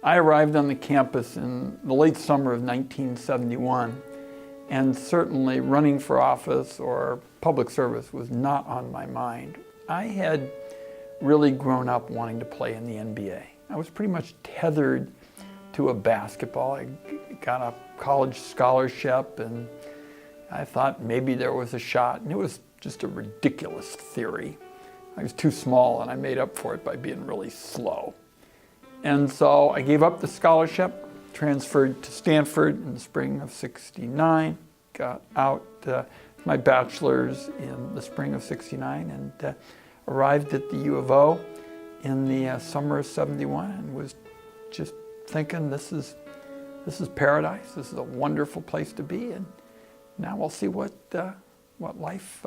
I arrived on the campus in the late summer of 1971, and certainly running for office or public service was not on my mind. I had really grown up wanting to play in the NBA. I was pretty much tethered to a basketball. I got a college scholarship and I thought maybe there was a shot, and it was just a ridiculous theory. I was too small and I made up for it by being really slow. And so I gave up the scholarship, transferred to Stanford in the spring of '69, got out my bachelor's in the spring of '69, and arrived at the U of O in the summer of '71, and was just thinking, this is paradise. This is a wonderful place to be, and now we'll see what life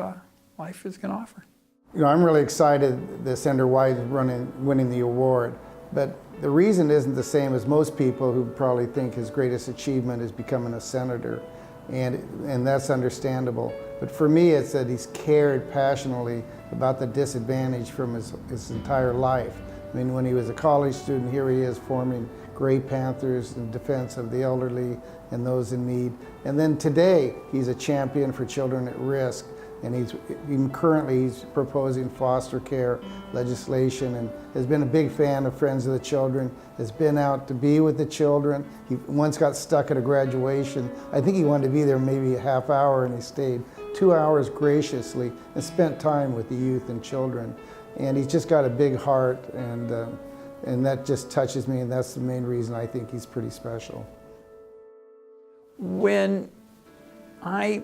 is going to offer. You know, I'm really excited that Senator Wyden is winning the award, but the reason isn't the same as most people who probably think his greatest achievement is becoming a senator, and that's understandable. But for me, it's that he's cared passionately about the disadvantaged from his entire life. I mean, when he was a college student, here he is forming Gray Panthers in defense of the elderly and those in need. And then today, he's a champion for children at risk. And currently he's proposing foster care legislation, and has been a big fan of Friends of the Children, has been out to be with the children. He once got stuck at a graduation. I think he wanted to be there maybe a half hour, and he stayed 2 hours graciously and spent time with the youth and children. And he's just got a big heart, and that just touches me, and that's the main reason I think he's pretty special. When I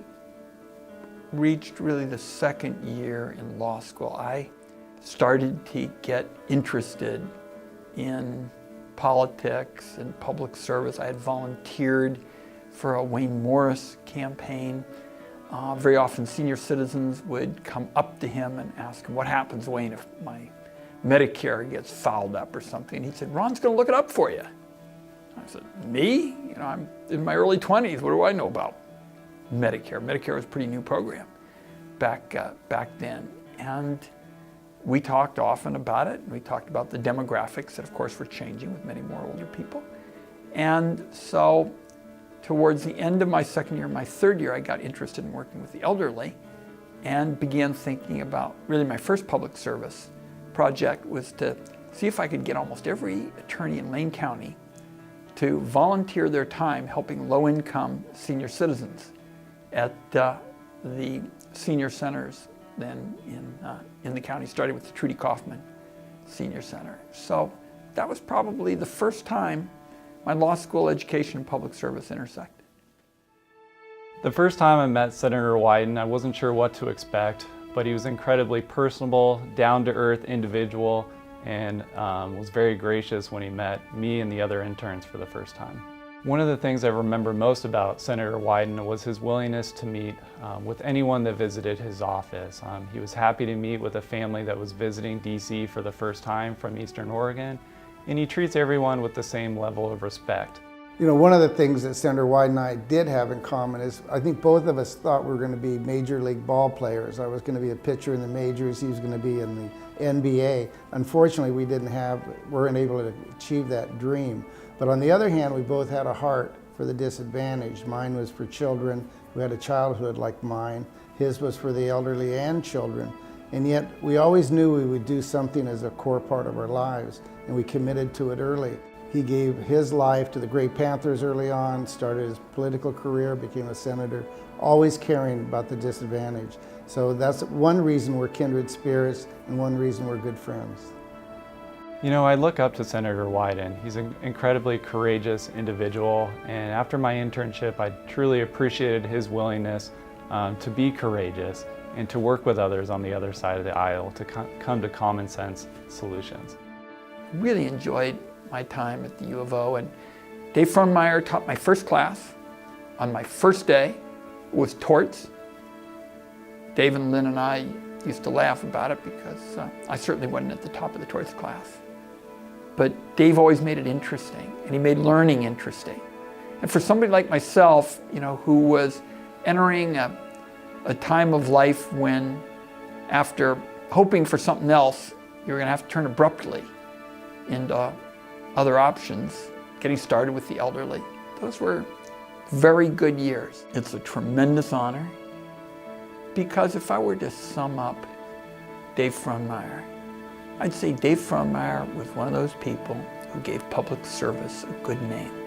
reached really the second year in law school, I started to get interested in politics and public service. I had volunteered for a Wayne Morris campaign. Very often senior citizens would come up to him and ask him, "What happens, Wayne, if my Medicare gets fouled up or something?" He said, "Ron's going to look it up for you." I said, "Me? You know, I'm in my early 20s. What do I know about Medicare?" Medicare was a pretty new program back then. And we talked often about it. We talked about the demographics that, of course, were changing with many more older people. And so towards the end of my second year, my third year, I got interested in working with the elderly and began thinking about, really my first public service project was to see if I could get almost every attorney in Lane County to volunteer their time helping low-income senior citizens at the senior centers then in the county. Started with the Trudy Kaufman Senior Center. So that was probably the first time my law school education and public service intersected. The first time I met Senator Wyden, I wasn't sure what to expect, but he was incredibly personable, down-to-earth individual, and was very gracious when he met me and the other interns for the first time. One of the things I remember most about Senator Wyden was his willingness to meet with anyone that visited his office. He was happy to meet with a family that was visiting DC for the first time from Eastern Oregon, and he treats everyone with the same level of respect. You know, one of the things that Senator Wyden and I did have in common is I think both of us thought we were going to be major league ball players. I was going to be a pitcher in the majors, he was going to be in the NBA. Unfortunately, we weren't able to achieve that dream. But on the other hand, we both had a heart for the disadvantaged. Mine was for children who had a childhood like mine. His was for the elderly and children. And yet, we always knew we would do something as a core part of our lives, and we committed to it early. He gave his life to the Gray Panthers early on, started his political career, became a senator, always caring about the disadvantaged. So that's one reason we're kindred spirits and one reason we're good friends. You know, I look up to Senator Wyden. He's an incredibly courageous individual, and after my internship, I truly appreciated his willingness to be courageous and to work with others on the other side of the aisle to come to common sense solutions. Really enjoyed my time at the U of O, and Dave Frohnmayer taught my first class on my first day. It was torts. Dave and Lynn and I used to laugh about it because I certainly wasn't at the top of the torts class. But Dave always made it interesting, and he made learning interesting. And for somebody like myself, you know, who was entering a time of life when, after hoping for something else, you're going to have to turn abruptly into other options, getting started with the elderly. Those were very good years. It's a tremendous honor because if I were to sum up Dave Frohnmayer, I'd say Dave Frohnmayer was one of those people who gave public service a good name.